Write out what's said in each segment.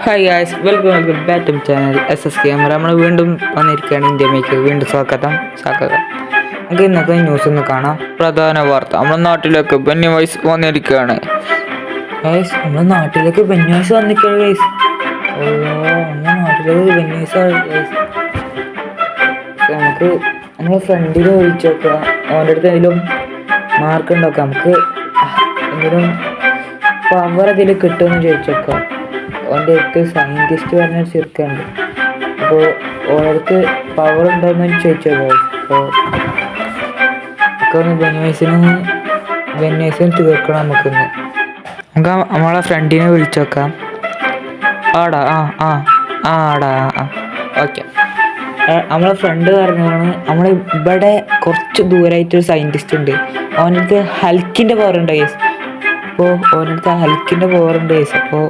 Hi guys, welcome back to channel SS camera. നമ്മൾ വീണ്ടും വന്നിരിക്കുകയാണ് ഇന്ത്യ മേക്ക്. വീണ്ടും സ്വാഗതം. നമുക്ക് ഇന്നത്തെ ന്യൂസ് ഒന്ന് കാണാം. പ്രധാന വാർത്ത: നമ്മുടെ നാട്ടിലേക്ക് ബെന്നി വന്നിരിക്കുകയാണ്. ഗായ്സ്, നമ്മുടെ നാട്ടിലേക്ക് ബെന്നി വന്നിരിക്കുകയാണ് ഗായ്സ്. നമ്മുടെ നാട്ടിലേക്ക് ബെന്നി ഗായ്സ്. നമുക്ക് നമ്മളെ ഫ്രണ്ടിനെ വിളിച്ചു നോക്കാം. അവൻ്റെ അടുത്ത് എന്തെങ്കിലും മാർക്ക് ഉണ്ടാക്കാം. നമുക്ക് എന്തെങ്കിലും പവർ അതിൽ കിട്ടുമെന്ന് ചോദിച്ചു നോക്കാം. അവൻ്റെ അടുത്ത് സയൻറ്റിസ്റ്റ് പറഞ്ഞ ചെറുക്കുണ്ട്. അപ്പോൾ ഓരോരുത്തർ പവർ ഉണ്ടോയെന്ന് ചോദിച്ചു നോക്കാം. അപ്പോൾ ഒക്കെ ഒന്ന് ബെന്നി തീർക്കണം. നമുക്ക് നമ്മളെ ഫ്രണ്ടിനെ വിളിച്ചു നോക്കാം. ഓക്കെ. നമ്മളെ ഫ്രണ്ട് പറഞ്ഞാണ് ഇവിടെ കുറച്ച് ദൂരമായിട്ടൊരു സയൻറ്റിസ്റ്റ് ഉണ്ട്. അവനടുത്ത് ഹൽക്കിൻ്റെ പവർ ഉണ്ട് ഗൈസ്. അപ്പോൾ അവനടുത്ത് ഹൽക്കിൻ്റെ പവർ ഉണ്ട് ഗൈസ്. അപ്പോൾ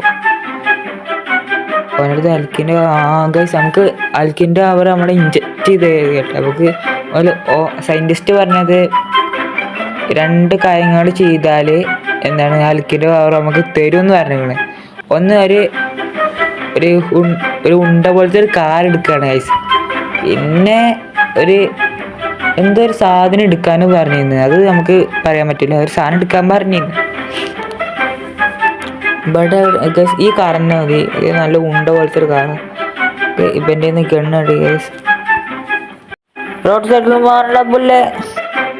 അവനടുത്ത് ഹൽക്കിൻ്റെ ഗൈസ് നമുക്ക് ഹൽക്കിൻ്റെ പവർ നമ്മളെ ഇഞ്ചക്ട് ചെയ്ത് കേട്ടോ. നമുക്ക് സയൻറ്റിസ്റ്റ് പറഞ്ഞത് 2 കാര്യങ്ങൾ ചെയ്താൽ എന്താണ് ഹൽക്കിൻ്റെ പവർ നമുക്ക് തരുമെന്ന് പറഞ്ഞിരിക്കണേ. ഒന്ന് ഒരു ഉണ്ട പോലത്തെ ഒരു കാർ എടുക്കുകയാണ് ഗൈസ്. പിന്നെ എന്തോ ഒരു സാധനം എടുക്കാനും പറഞ്ഞിരുന്നു. അത് നമുക്ക് പറയാൻ പറ്റില്ല. ഒരു സാധനം എടുക്കാൻ പറഞ്ഞിരുന്നു. ഇവിടെ ഈ കാറിന് മതി. നല്ല ഉണ്ട പോലത്തെ ഒരു കാറ്. ഇവൻ്റെ ഗണ്ണടി ഗൈസ്. റോഡ് സൈഡിൽ നിന്ന് മാറണ്ട പുല്ലേ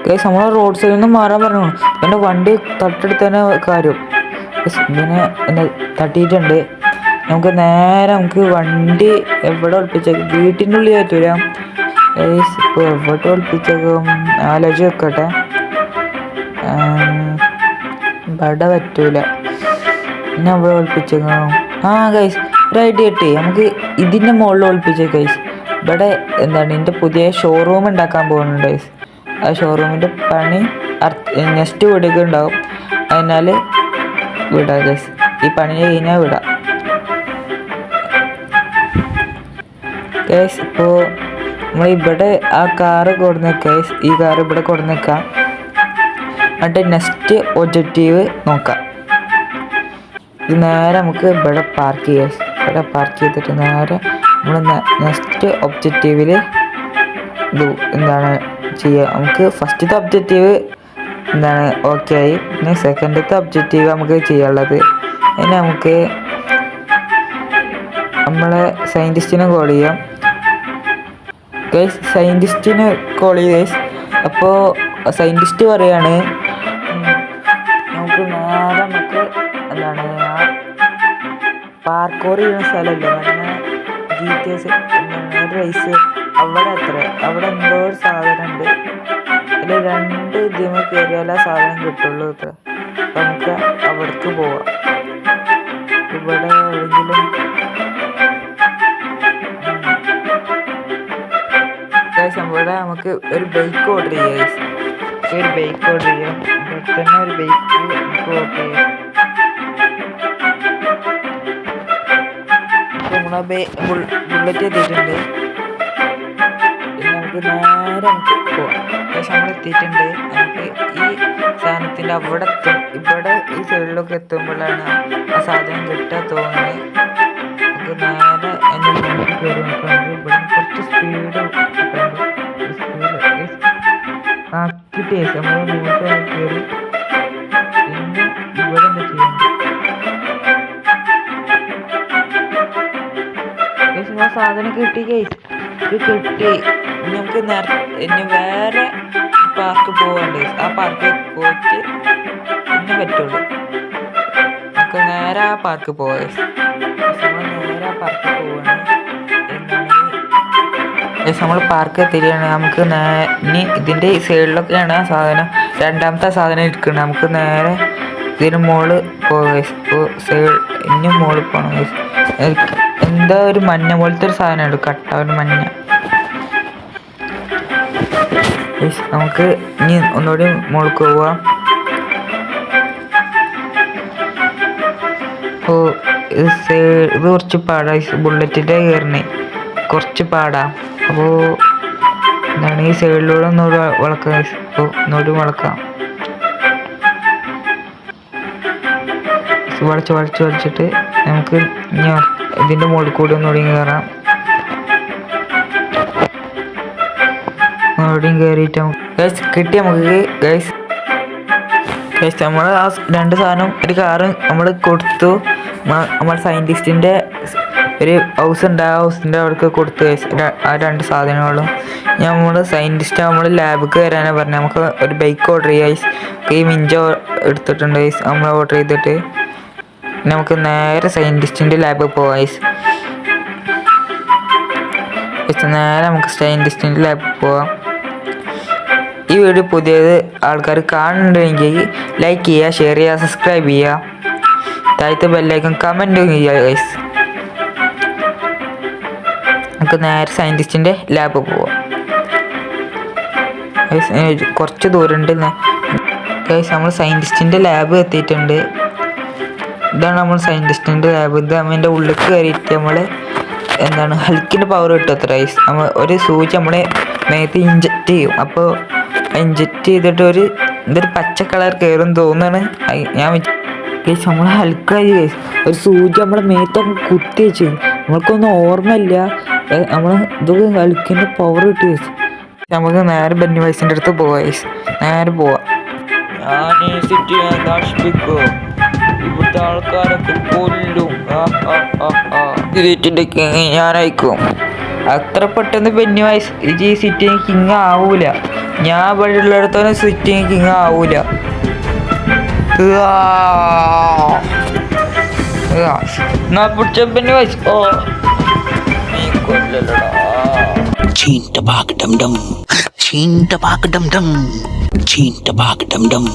ഗൈസ്. നമ്മൾ റോഡ് സൈഡിൽ നിന്ന് മാറാൻ പറഞ്ഞു. എൻ്റെ വണ്ടി തൊട്ടടുത്തന്നെ കാര്യം ഇങ്ങനെ തട്ടിയിട്ടുണ്ട്. നമുക്ക് വണ്ടി എവിടെ ഒളിപ്പിച്ചേക്കും? വീട്ടിൻ്റെ ഉള്ളിൽ പറ്റൂല ഗൈസ്. ഇപ്പോൾ എവിടെ ഒളിപ്പിച്ചേക്കും ആലോചിച്ച് വെക്കട്ടെ. ഇവിടെ പറ്റൂല. പിന്നെ അവിടെ ഒളിപ്പിച്ചേക്കാം. ഗൈസ്, ഒരു ഐഡിയ കിട്ടി. നമുക്ക് ഇതിൻ്റെ മുകളിൽ ഒളിപ്പിച്ചേ ഗൈസ്. ഇവിടെ എന്താണ് എൻ്റെ പുതിയ ഷോറൂം ഉണ്ടാക്കാൻ പോകുന്നുണ്ട് ഗൈസ്. ആ ഷോറൂമിൻ്റെ പണി നെക്സ്റ്റ് വീടൊക്കെ ഉണ്ടാവും. അതിനാൽ വിടാം ഗൈസ്. ഈ പണി കഴിഞ്ഞാൽ വിടാം ഗൈസ്. ഇപ്പോൾ നമ്മളിവിടെ ആ കാറ് കൊടുന്നേക്കാം ഗൈസ്. ഈ കാറ് ഇവിടെ കൊടുന്നേക്കാം. എന്നിട്ട് നെക്സ്റ്റ് ഒബ്ജക്റ്റീവ് നോക്കാം. ഇത് നേരെ നമുക്ക് ഇവിടെ പാർക്ക് ചെയ്യാം. ഇവിടെ പാർക്ക് ചെയ്തിട്ട് നേരെ നമ്മൾ നെക്സ്റ്റ് ഒബ്ജക്റ്റീവിൽ എന്താണ് ചെയ്യുക. നമുക്ക് ഫസ്റ്റത്തെ ഒബ്ജക്റ്റീവ് എന്താണ് ഓക്കെ ആയി. പിന്നെ സെക്കൻഡത്തെ ഒബ്ജക്റ്റീവ് നമുക്ക് ചെയ്യാനുള്ളത്. അതിന് നമുക്ക് നമ്മളെ സയൻറ്റിസ്റ്റിനെ കോൾ ചെയ്യാം ഗൈസ്. സയൻറ്റിസ്റ്റിനെ കോൾ ചെയ്ത് ഗൈസ്. അപ്പോൾ സയൻറ്റിസ്റ്റ് പറയാണ് നമുക്ക് എന്താണ് പാർക്കോർ ചെയ്യുന്ന സ്ഥലമല്ലേ GTA റേസ് അവിടെ എന്തോ ഒരു സാധനം ഉണ്ട്. അതിൽ 2 ഇതിമ കയറിയാൽ ആ സാധനം കിട്ടുള്ളൂ അത്ര. അപ്പം നമുക്ക് അവിടേക്ക് പോവാം. ഇവിടെ എവിടെയെങ്കിലും ഇവിടെ നമുക്ക് ഒരു ബൈക്ക് ഓർഡർ ചെയ്യാം. ഇവിടെ തന്നെ ഒരു ബൈക്ക് നമുക്ക് ഓർഡർ ചെയ്യാം. നമ്മളെ ബുള്ളറ്റ് എത്തിയിട്ടുണ്ട്. പിന്നെ നമുക്ക് നേരെ പോവാം. നമ്മൾ എത്തിയിട്ടുണ്ട്. നമുക്ക് ഈ സാധനത്തിൻ്റെ അവിടെ എത്തും. ഇവിടെ ഈ സൈഡിലൊക്കെ എത്തുമ്പോഴാണ് ആ സാധനം കിട്ടാൻ തോന്നുന്നത്. നമുക്ക് നേരെ അതിൻ്റെ മുന്നിൽ കയറി നോക്കാം. ഇവിടെ കുറച്ച് സ്പീഡ് കിട്ടിയ നമ്മൾ മൂത്ത് കയറി. പിന്നെ ഇവിടെ എന്താ ചെയ്യുന്നത്? ആ സാധനം കിട്ടി ഗൈസ്. ഇത് കിട്ടി. നമുക്ക് ഇനി വേറെ പാർക്ക് പോകണ്ട. ആ പാർക്ക് പോയിട്ട് പിന്നെ പറ്റുള്ളൂ. നമുക്ക് നേരെ ആ പാർക്ക് പോവാം ഗൈസ്. നമ്മൾ നേരെ ആ പാർക്ക് പോവാണ്. നമ്മൾ പാർക്ക് എത്തിയാണ്. നമുക്ക് ഇനി ഇതിൻ്റെ സൈഡിലൊക്കെയാണ് ആ സാധനം, രണ്ടാമത്തെ സാധനം ഇരിക്കുന്നത്. നമുക്ക് നേരെ ഇതിന് മുകളിൽ പോകാം. ഇനി മുകളിൽ പോകണം. എന്താ ഒരു മഞ്ഞ പോലത്തെ ഒരു സാധനമുണ്ട്. കട്ട ഒരു മഞ്ഞ. നമുക്ക് ഇനി ഒന്നുകൂടി മുകളിൽ പോവാം. അപ്പോൾ ഇത് കുറച്ച് പാടാ. ബുള്ളറ്റിൻ്റെ കയറിന് കുറച്ച് പാടാ. അപ്പോൾ എന്താണ് ഈ സൈഡിലൂടെ ഒന്നുകൂടി വളക്കാം. അപ്പോൾ ഒന്നുകൂടി വളക്കാം. വളച്ചിട്ട് നമുക്ക് ഇനി ഇതിൻ്റെ മുകളിൽ കൂടി ഒന്നുകൂടി കയറാം. ഒന്നുകൂടിയും കയറിയിട്ട് ഗൈസ് കിട്ടി നമുക്ക്. ഗൈസ് നമ്മൾ ആ 2 സാധനം ഒരു കാറ് നമ്മൾ കൊടുത്തു. നമ്മൾ സയൻറ്റിസ്റ്റിൻ്റെ ഒരു ഹൗസ് ഉണ്ട്, ആ ഹൗസിൻ്റെ അവിടേക്ക് കൊടുത്തു ഗൈസ്. ആ 2 സാധനങ്ങളും നമ്മൾ സയൻറ്റിസ്റ്റ് നമ്മൾ ലാബിലേക്ക് വരാനാണ് പറഞ്ഞത്. നമുക്ക് ഒരു ബൈക്ക് ഓർഡർ ചെയ്യാം ഗൈസ്. ഈ മിഞ്ച എടുത്തിട്ടുണ്ട് ഗൈസ്. നമ്മൾ ഓർഡർ ചെയ്തിട്ട് നമുക്ക് നേരെ സയൻറ്റിസ്റ്റിൻ്റെ ലാബിൽ പോകാം ഗൈസ്. നേരെ നമുക്ക് സയൻറ്റിസ്റ്റിൻ്റെ ലാബിൽ പോവാം. ഈ വീഡിയോ പുതിയത് ആൾക്കാർ കാണുന്നുണ്ടെങ്കിൽ ലൈക്ക് ചെയ്യുക, ഷെയർ ചെയ്യുക, സബ്സ്ക്രൈബ് ചെയ്യുക, താഴത്തെ ബെല്ലൈക്കൺ കമൻറ്റ് ചെയ്യുക ഗൈസ്. നമുക്ക് നേരെ സയൻറ്റിസ്റ്റിൻ്റെ ലാബിൽ പോവാം. കുറച്ച് ദൂരമുണ്ട് ഗൈസ്. നമ്മൾ സയൻറ്റിസ്റ്റിൻ്റെ ലാബ് എത്തിയിട്ടുണ്ട്. ഇതാണ് നമ്മൾ സയൻറ്റിസ്റ്റിൻ്റെ ലാബ്. ഇത് അതിൻ്റെ ഉള്ളിൽ കയറിയിട്ട് നമ്മൾ എന്താണ് ഹൽക്കിൻ്റെ പവർ കിട്ടും അത്ര ഗൈസ്. നമ്മൾ ഒരു സൂചി നമ്മളെ മേത്ത് ഇഞ്ചക്റ്റ് ചെയ്യും. അപ്പോൾ ഇഞ്ചക്റ്റ് ചെയ്തിട്ട് എന്തൊരു പച്ച കളർ കയറും തോന്നാണ് ഞാൻ ഗൈസ്. നമ്മൾ ഹൽക്കായി ഗൈസ്. ഒരു സൂചി നമ്മളെ മേത്തൊക്കെ കുത്തി വെച്ച് നമ്മൾക്കൊന്നും ഓർമ്മയില്ല. നമ്മൾ ഇതൊക്കെ ഹൽക്കിൻ്റെ പവർ കിട്ടി ഗൈസ്. നമുക്ക് നേരെ ബെന്നി വയസ്സിൻ്റെ അടുത്ത് പോവാം ഗൈസ്. നേരെ പോവാം. ഞാൻ ഈ സിറ്റി നശിപ്പിക്കും, ഇവിടുത്തെ ആൾക്കാരൊക്കെ കൊല്ലും, സിറ്റിൻ്റെ കിങ് ഞാനയക്കും. അത്ര പെട്ടെന്ന് ബെന്നി വയസ്സ് ഈ സിറ്റി കിങ് ആവൂല. ഞാൻ ഇവിടെ ഉള്ളിടത്തോളം സിറ്റി കിങ് ആവൂല. എന്നാ പിടിച്ച ബെന്നി വയസ്സ്. ഓ നീ കൊല്ലല്ലടാ. Chinta bag dum dum, chinta bag dum dum, chinta bag dum dum.